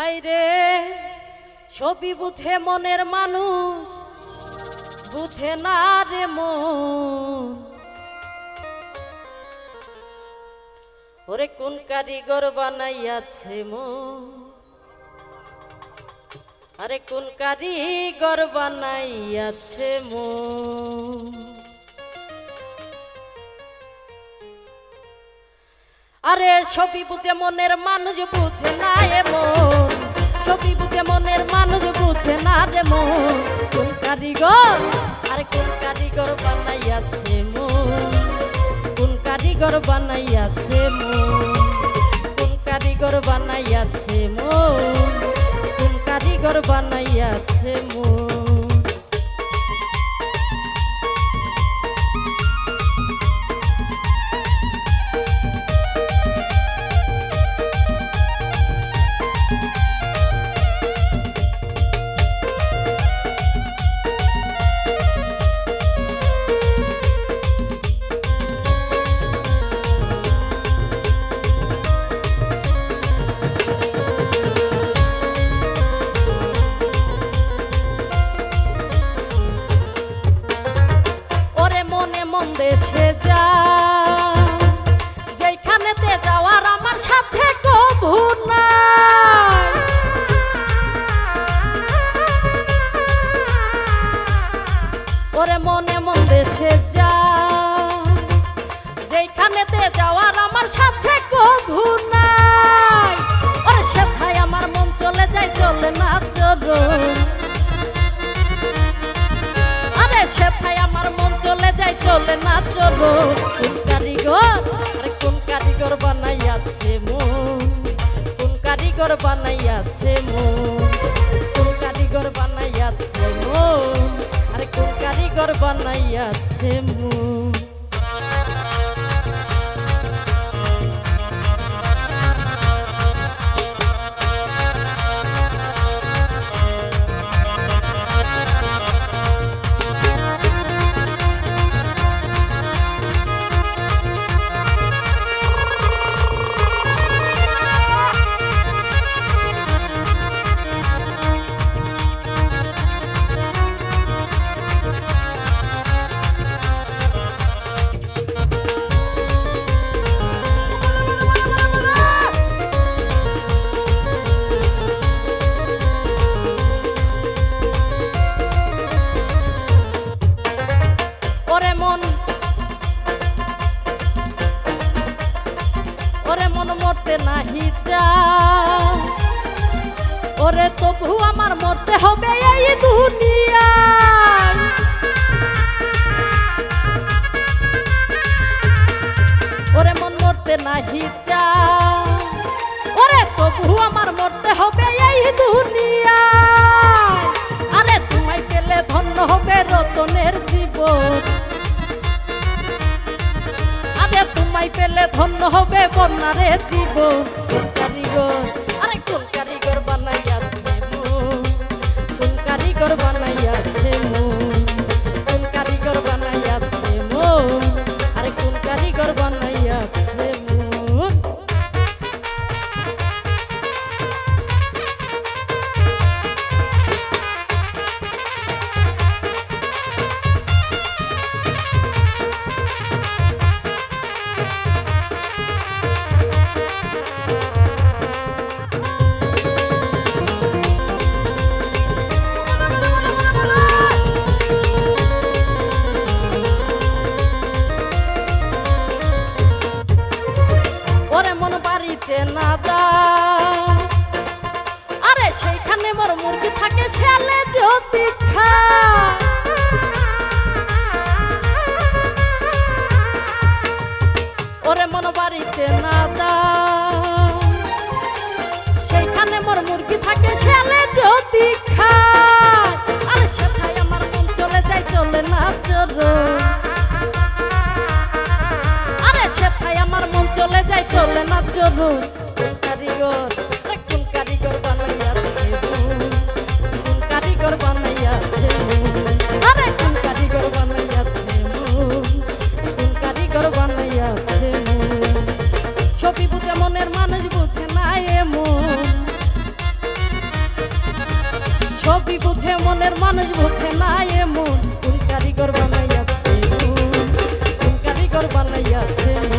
হাইরে ছবি বুঝে মনের মানুষ বুঝে না রে মন। ওরে কোন কারিগর বানাইয়াছে মন, আরে কোন কারিগর বানাইয়াছে মন। আরে ছবি বুঝে মনের মানুষ বুঝে না এ মন, ছবি বুঝে মনের মানুষ বুঝে না রে মন। কোন কারিগর, আরে কোন কারিগর বানাইয়াছে মন, কোন কারিগর বানাইয়াছে মন, কোন কারিগর বানাইয়াছে মন, কোন কারিগর বানাইয়াছে মন। দেশে যা যেখানেতে যাওয়ার আমার সাথে কভু নাই, ওরে মনে মন দেশে যা যেখানেতে যাওয়ার আমার সাথে কভু নাই। ওরে সেথায় আমার মন চলে যায় চলে না চরণ, আরে সেথায় আমার মন চলে যায় চলে না চলো। কোন কারিগর, আরে কোন কারিগর বানাইয়াছে মন, কোন কারিগর বানাইয়াছে মন, কোন কারিগর বানাইয়াছে মন, আরে কোন কারিগর বানাইয়াছে মন। ওরে মন মরতে নাহি চায়, ওরে তবু আমার মরতে হবে এই দুনিয়ায়। ওরে মন মরতে নাহি চায়, ওরে তবু আমার মরতে হবে এই দুনিয়ায়। আরে তোমায় পেলে ধন্য হবে রতনের জীবন, তোমায় পেলে ধন্য হবে বন্যারে জীবন। কোন কারিগর, আরে কোন কারিগর বানাইয়াছে মন, কোন কারিগর বানাইয়াছে মন, কোন কারিগর বানাইয়াছে মন, আরে কোন কারিগর বানাইয়াছে মন। না যায়, আরে সেইখানে মোর মুরগি থাকে ছেলে যদি খায়। ওরে মন বাড়িতে না যায়, সেইখানে মোর মুরগি থাকে ছেলে যদি খায়। আরে সেটাই আমার মন চলে যায় চলে না চরণ, আরে সেটাই আমার মন চলে যায় চলে না চরণ। কোন কারিগর, কোন কারিগর বানাইয়াছে মন, কোন কারিগর বানাইয়াছে মন, আরে কোন কারিগর বানাইয়াছে মন, কোন কারিগর বানাইয়াছে মন। ছবি বুঝে মনের মানুষ বুঝে না এ মন, ছবি বুঝে মনের মানুষ বুঝে না এমন কোন কারিগর বানাইয়াছে মন, কোন কারিগর বানাইয়াছে মন।